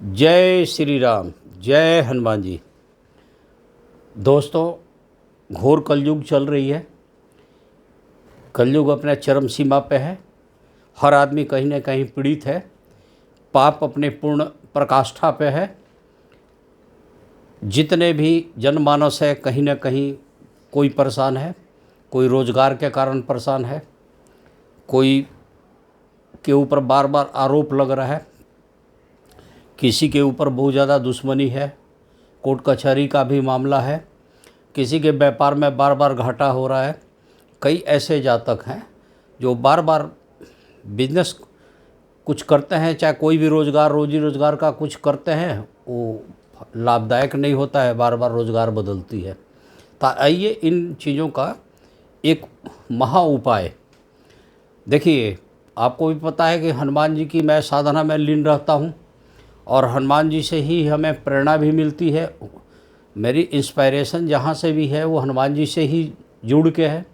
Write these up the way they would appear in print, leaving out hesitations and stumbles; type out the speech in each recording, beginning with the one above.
जय श्री राम। जय हनुमान जी। दोस्तों, घोर कलयुग चल रही है। कलयुग अपने चरम सीमा पे है। हर आदमी कहीं न कहीं पीड़ित है। पाप अपने पूर्ण प्रकाष्ठा पे है। जितने भी जनमानस है कहीं न कहीं कोई परेशान है। कोई रोजगार के कारण परेशान है, कोई के ऊपर बार बार आरोप लग रहा है, किसी के ऊपर बहुत ज़्यादा दुश्मनी है, कोर्ट कचहरी का भी मामला है, किसी के व्यापार में बार बार घाटा हो रहा है। कई ऐसे जातक हैं जो बार बार बिजनेस कुछ करते हैं, चाहे कोई भी रोज़गार रोजी रोज़गार का कुछ करते हैं, वो लाभदायक नहीं होता है, बार बार रोज़गार बदलती है। तो आइए इन चीज़ों का एक महा उपाय देखिए। आपको भी पता है कि हनुमान जी की मैं साधना में लीन रहता हूँ और हनुमान जी से ही हमें प्रेरणा भी मिलती है। मेरी इंस्पायरेशन जहाँ से भी है वो हनुमान जी से ही जुड़ के है।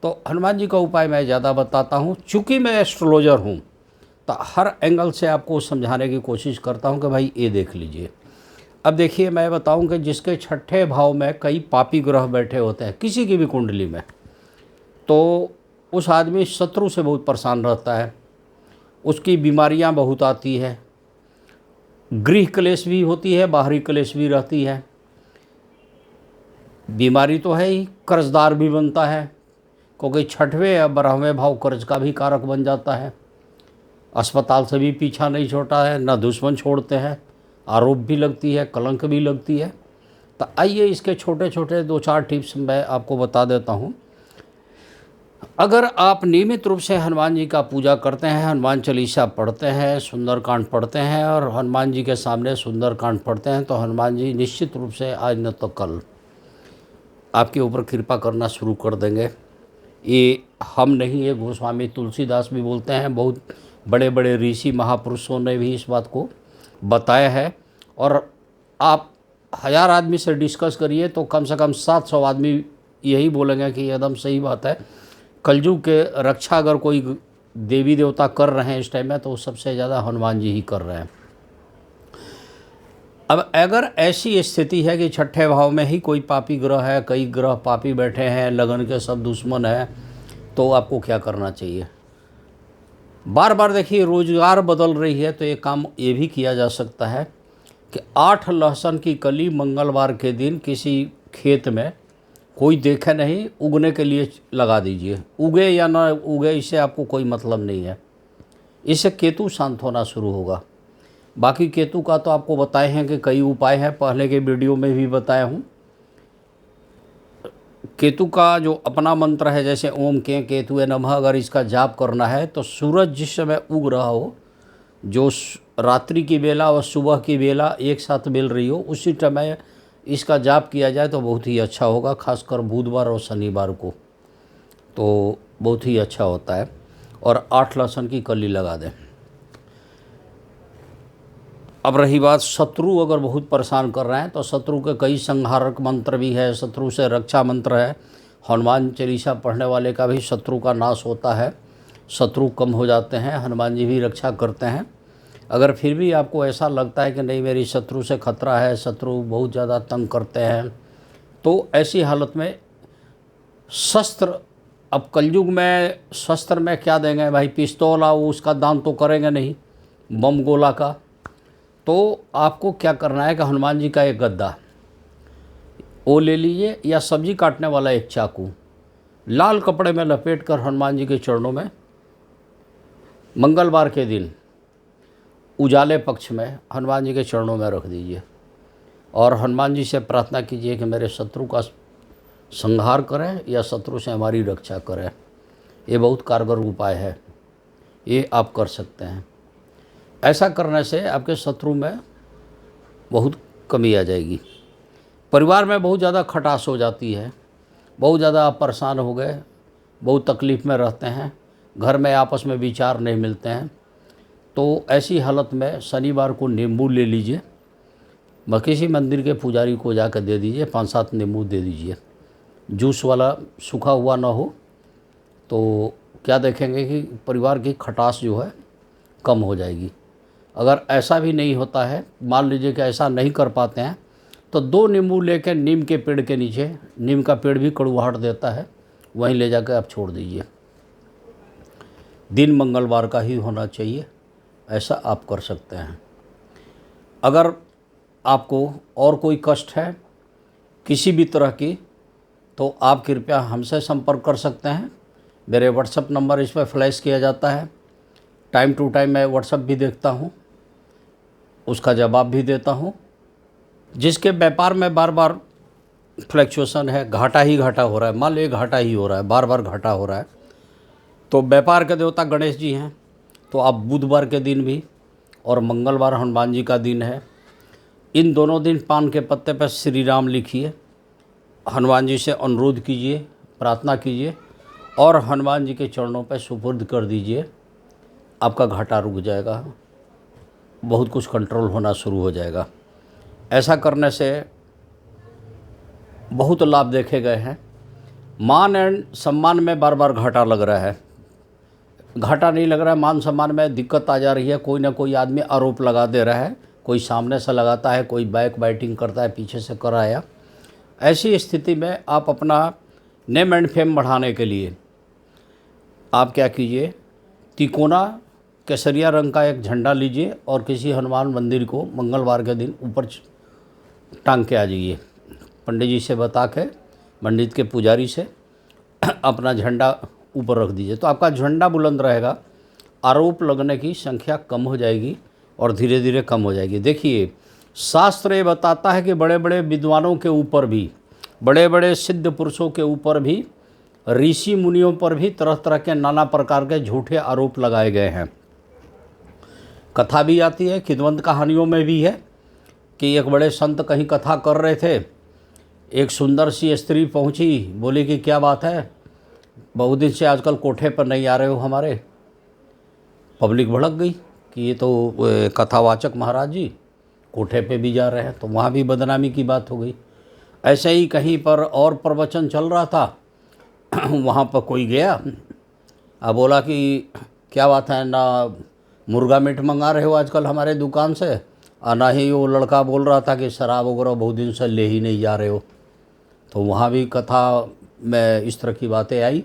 तो हनुमान जी का उपाय मैं ज़्यादा बताता हूँ। चूँकि मैं एस्ट्रोलॉजर हूँ तो हर एंगल से आपको समझाने की कोशिश करता हूँ कि भाई ये देख लीजिए। अब देखिए, मैं बताऊँ कि जिसके छठे भाव में कई पापी ग्रह बैठे होते हैं किसी की भी कुंडली में, तो उस आदमी शत्रु से बहुत परेशान रहता है। उसकी बीमारियाँ बहुत आती है, गृह क्लेश भी होती है, बाहरी क्लेश भी रहती है। बीमारी तो है ही, कर्जदार भी बनता है, क्योंकि छठवें या 12वें भाव कर्ज का भी कारक बन जाता है। अस्पताल से भी पीछा नहीं छोड़ता है, ना दुश्मन छोड़ते हैं, आरोप भी लगती है, कलंक भी लगती है। तो आइए इसके छोटे छोटे 2-4 टिप्स मैं आपको बता देता हूँ। अगर आप नियमित रूप से हनुमान जी का पूजा करते हैं, हनुमान चालीसा पढ़ते हैं, सुंदरकांड पढ़ते हैं और हनुमान जी के सामने सुंदरकांड पढ़ते हैं, तो हनुमान जी निश्चित रूप से आज न तो कल आपके ऊपर कृपा करना शुरू कर देंगे। ये हम नहीं, ये गोस्वामी तुलसीदास भी बोलते हैं। बहुत बड़े बड़े ऋषि महापुरुषों ने भी इस बात को बताया है। और आप 1000 आदमी से डिस्कस करिए तो कम से कम 700 आदमी यही बोलेंगे कि एकदम सही बात है। कलयुग के रक्षा अगर कोई देवी देवता कर रहे हैं इस टाइम में, तो सबसे ज़्यादा हनुमान जी ही कर रहे हैं। अब अगर ऐसी स्थिति है कि छठे भाव में ही कोई पापी ग्रह है, कई ग्रह पापी बैठे हैं, लगन के सब दुश्मन है, तो आपको क्या करना चाहिए? बार बार देखिए, रोजगार बदल रही है तो ये काम ये भी किया जा सकता है कि 8 लहसुन की कली मंगलवार के दिन किसी खेत में, कोई देखे नहीं, उगने के लिए लगा दीजिए। उगे या ना उगे इससे आपको कोई मतलब नहीं है। इससे केतु शांत होना शुरू होगा। बाकी केतु का तो आपको बताए हैं कि कई उपाय हैं, पहले के वीडियो में भी बताया हूँ। केतु का जो अपना मंत्र है, जैसे ओम के केतुए नमः, अगर इसका जाप करना है तो सूरज जिस समय उग रहा हो, जो रात्रि की बेला और सुबह की बेला एक साथ मिल रही हो, उसी समय इसका जाप किया जाए तो बहुत ही अच्छा होगा। खासकर बुधवार और शनिवार को तो बहुत ही अच्छा होता है। और 8 लहसुन की कली लगा दें। अब रही बात, शत्रु अगर बहुत परेशान कर रहे हैं तो शत्रु के कई संहारक मंत्र भी है, शत्रु से रक्षा मंत्र है। हनुमान चालीसा पढ़ने वाले का भी शत्रु का नाश होता है, शत्रु कम हो जाते हैं, हनुमान जी भी रक्षा करते हैं। अगर फिर भी आपको ऐसा लगता है कि नहीं, मेरी शत्रु से खतरा है, शत्रु बहुत ज़्यादा तंग करते हैं, तो ऐसी हालत में शस्त्र, अब कलयुग में शस्त्र में क्या देंगे भाई? पिस्तौल आओ, उसका दान तो करेंगे नहीं, बम गोला का। तो आपको क्या करना है कि हनुमान जी का एक गद्दा वो ले लीजिए, या सब्जी काटने वाला एक चाकू लाल कपड़े में लपेट कर हनुमान जी के चरणों में मंगलवार के दिन उजाले पक्ष में हनुमान जी के चरणों में रख दीजिए और हनुमान जी से प्रार्थना कीजिए कि मेरे शत्रु का संहार करें या शत्रु से हमारी रक्षा करें। ये बहुत कारगर उपाय है, ये आप कर सकते हैं। ऐसा करने से आपके शत्रु में बहुत कमी आ जाएगी। परिवार में बहुत ज़्यादा खटास हो जाती है, बहुत ज़्यादा आप परेशान हो गए, बहुत तकलीफ़ में रहते हैं, घर में आपस में विचार नहीं मिलते हैं, तो ऐसी हालत में शनिवार को नींबू ले लीजिए, किसी मंदिर के पुजारी को जाकर दे दीजिए, 5-7 नींबू दे दीजिए। जूस वाला, सूखा हुआ ना हो, तो क्या देखेंगे कि परिवार की खटास जो है कम हो जाएगी। अगर ऐसा भी नहीं होता है, मान लीजिए कि ऐसा नहीं कर पाते हैं, तो 2 नींबू लेकर नीम के पेड़ के नीचे, नीम का पेड़ भी कड़वाहट देता है, वहीं ले जाकर आप छोड़ दीजिए। दिन मंगलवार का ही होना चाहिए, ऐसा आप कर सकते हैं। अगर आपको और कोई कष्ट है किसी भी तरह की, तो आप कृपया हमसे संपर्क कर सकते हैं। मेरे व्हाट्सएप नंबर इस पर फ्लैश किया जाता है। टाइम टू टाइम मैं व्हाट्सएप भी देखता हूँ, उसका जवाब भी देता हूँ। जिसके व्यापार में बार बार फ्लैक्चुएशन है, घाटा ही घाटा हो रहा है, मान लीजिए घाटा ही हो रहा है, बार बार घाटा हो रहा है, तो व्यापार के देवता गणेश जी हैं, तो आप बुधवार के दिन भी और मंगलवार हनुमान जी का दिन है, इन दोनों दिन पान के पत्ते पर श्री राम लिखिए, हनुमान जी से अनुरोध कीजिए, प्रार्थना कीजिए और हनुमान जी के चरणों पर सुपुर्द कर दीजिए। आपका घाटा रुक जाएगा, बहुत कुछ कंट्रोल होना शुरू हो जाएगा। ऐसा करने से बहुत लाभ देखे गए हैं। मान एंड सम्मान में बार बार घाटा लग रहा है, घाटा नहीं लग रहा है, मान सम्मान में दिक्कत आ जा रही है। कोई ना कोई आदमी आरोप लगा दे रहा है, कोई सामने से लगाता है, कोई बैक बाइटिंग करता है, पीछे से कराया। ऐसी स्थिति में आप अपना नेम एंड फेम बढ़ाने के लिए आप क्या कीजिए, तिकोना केसरिया रंग का एक झंडा लीजिए और किसी हनुमान मंदिर को मंगलवार के दिन ऊपर टांग के आ जाइए। पंडित जी से बता के, पंडित के पुजारी से अपना झंडा ऊपर रख दीजिए, तो आपका झंडा बुलंद रहेगा, आरोप लगने की संख्या कम हो जाएगी और धीरे धीरे कम हो जाएगी। देखिए, शास्त्र ये बताता है कि बड़े बड़े विद्वानों के ऊपर भी, बड़े बड़े सिद्ध पुरुषों के ऊपर भी, ऋषि मुनियों पर भी तरह तरह के नाना प्रकार के झूठे आरोप लगाए गए हैं। कथा भी आती है, किदवंत कहानियों में भी है कि एक बड़े संत कहीं कथा कर रहे थे, एक सुंदर सी स्त्री पहुंची, बोली कि क्या बात है, बहुत दिन से आजकल कोठे पर नहीं आ रहे हो हमारे। पब्लिक भड़क गई कि ये तो कथावाचक महाराज जी कोठे पे भी जा रहे हैं, तो वहाँ भी बदनामी की बात हो गई। ऐसे ही कहीं पर और प्रवचन चल रहा था, वहाँ पर कोई गया, अब बोला कि क्या बात है, ना मुर्गा मीट मंगा रहे हो आजकल हमारे दुकान से, और ना ही वो लड़का बोल रहा था कि शराब वगैरह बहुत दिन से ले ही नहीं जा रहे हो। तो वहाँ भी कथा में इस तरह की बातें आई।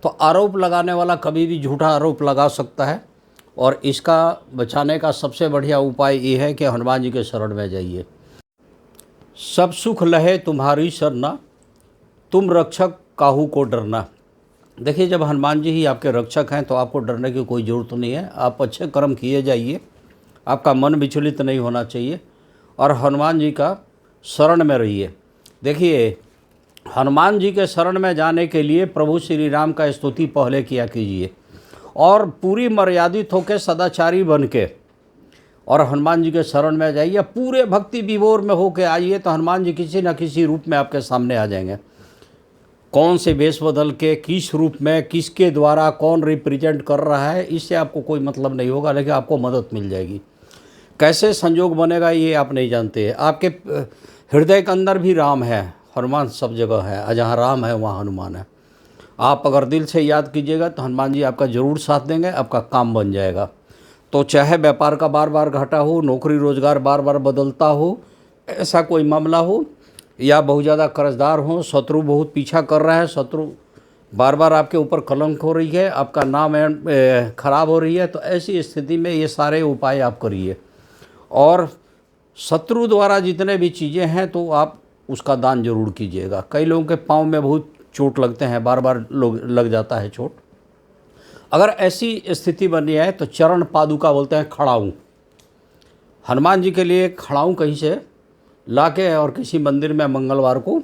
तो आरोप लगाने वाला कभी भी झूठा आरोप लगा सकता है, और इसका बचाने का सबसे बढ़िया उपाय ये है कि हनुमान जी के शरण में जाइए। सब सुख लहे तुम्हारी शरणा, तुम रक्षक काहू को डरना। देखिए, जब हनुमान जी ही आपके रक्षक हैं तो आपको डरने की कोई ज़रूरत नहीं है। आप अच्छे कर्म किए जाइए, आपका मन विचलित नहीं होना चाहिए और हनुमान जी का शरण में रहिए। देखिए, हनुमान जी के शरण में जाने के लिए प्रभु श्री राम का स्तुति पहले किया कीजिए और पूरी मर्यादित होकर सदाचारी बन के और हनुमान जी के शरण में जाइए। पूरे भक्ति विभोर में होकर आइए तो हनुमान जी किसी न किसी रूप में आपके सामने आ जाएंगे। कौन से वेश बदल के, किस रूप में, किसके द्वारा, कौन रिप्रेजेंट कर रहा है, इससे आपको कोई मतलब नहीं होगा, लेकिन आपको मदद मिल जाएगी। कैसे संजोग बनेगा ये आप नहीं जानते। आपके हृदय के अंदर भी राम है, हनुमान सब जगह है, जहाँ राम है वहाँ हनुमान है। आप अगर दिल से याद कीजिएगा तो हनुमान जी आपका ज़रूर साथ देंगे, आपका काम बन जाएगा। तो चाहे व्यापार का बार बार घाटा हो, नौकरी रोजगार बार बार बदलता हो, ऐसा कोई मामला हो, या बहुत ज़्यादा कर्जदार हो, शत्रु बहुत पीछा कर रहा है, शत्रु बार बार आपके ऊपर कलंक हो रही है, आपका नाम खराब हो रही है, तो ऐसी स्थिति में ये सारे उपाय आप करिए। और शत्रु द्वारा जितने भी चीज़ें हैं तो आप उसका दान जरूर कीजिएगा। कई लोगों के पाँव में बहुत चोट लगते हैं, बार बार लग जाता है चोट। अगर ऐसी स्थिति बनी है तो चरण पादुका बोलते हैं, खड़ाऊँ, हनुमान जी के लिए खड़ाऊँ कहीं से लाके और किसी मंदिर में मंगलवार को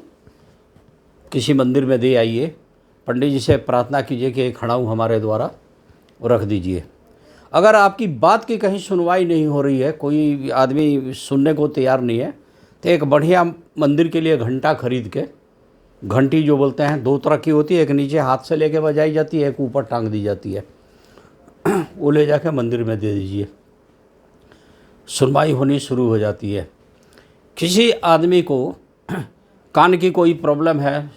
किसी मंदिर में दे आइए। पंडित जी से प्रार्थना कीजिए कि खड़ाऊँ हमारे द्वारा रख दीजिए। अगर आपकी बात की कहीं सुनवाई नहीं हो रही है, कोई आदमी सुनने को तैयार नहीं है, तो एक बढ़िया मंदिर के लिए घंटा खरीद के, घंटी जो बोलते हैं 2 तरह की होती है, एक नीचे हाथ से लेके बजाई जाती है, एक ऊपर टांग दी जाती है, वो ले जाके मंदिर में दे दीजिए, सुनवाई होनी शुरू हो जाती है। किसी आदमी को कान की कोई प्रॉब्लम है,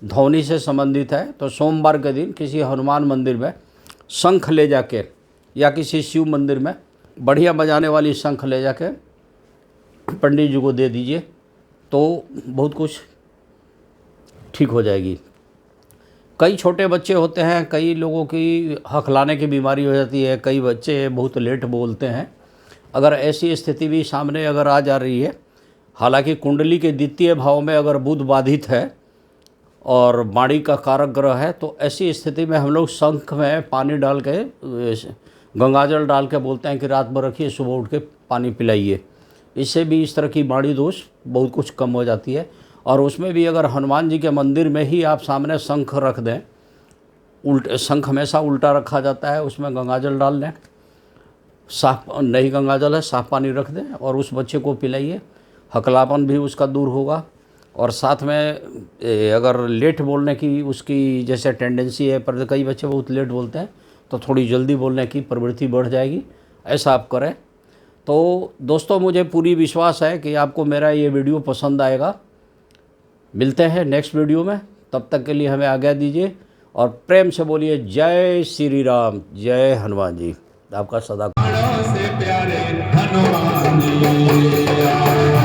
ध्वनि से संबंधित है, तो सोमवार के दिन किसी हनुमान मंदिर में शंख ले जाके या किसी शिव मंदिर में बढ़िया बजाने वाली शंख ले जाके पंडित जी को दे दीजिए तो बहुत कुछ ठीक हो जाएगी। कई छोटे बच्चे होते हैं, कई लोगों की हकलाने की बीमारी हो जाती है, कई बच्चे बहुत लेट बोलते हैं। अगर ऐसी स्थिति भी सामने अगर आ जा रही है, हालांकि कुंडली के द्वितीय भाव में अगर बुध बाधित है और वाणी का कारक ग्रह है, तो ऐसी स्थिति में हम लोग शंख में पानी डाल के, गंगाजल डाल के बोलते हैं कि रात भर रखिए, सुबह उठ के पानी पिलाइए। इससे भी इस तरह की वाणी दोष बहुत कुछ कम हो जाती है। और उसमें भी अगर हनुमान जी के मंदिर में ही आप सामने शंख रख दें, शंख हमेशा उल्टा रखा जाता है, उसमें गंगाजल डाल दें, साफ नहीं गंगाजल है, साफ पानी रख दें और उस बच्चे को पिलाइए, हकलापन भी उसका दूर होगा। और साथ में अगर लेट बोलने की उसकी जैसे टेंडेंसी है, पर कई बच्चे बहुत लेट बोलते हैं, तो थोड़ी जल्दी बोलने की प्रवृत्ति बढ़ जाएगी। ऐसा आप करें तो दोस्तों मुझे पूरी विश्वास है कि आपको मेरा ये वीडियो पसंद आएगा। मिलते हैं नेक्स्ट वीडियो में, तब तक के लिए हमें आज्ञा दीजिए और प्रेम से बोलिए जय श्री राम, जय हनुमान जी। आपका सदा से प्यारे हनुमान जी।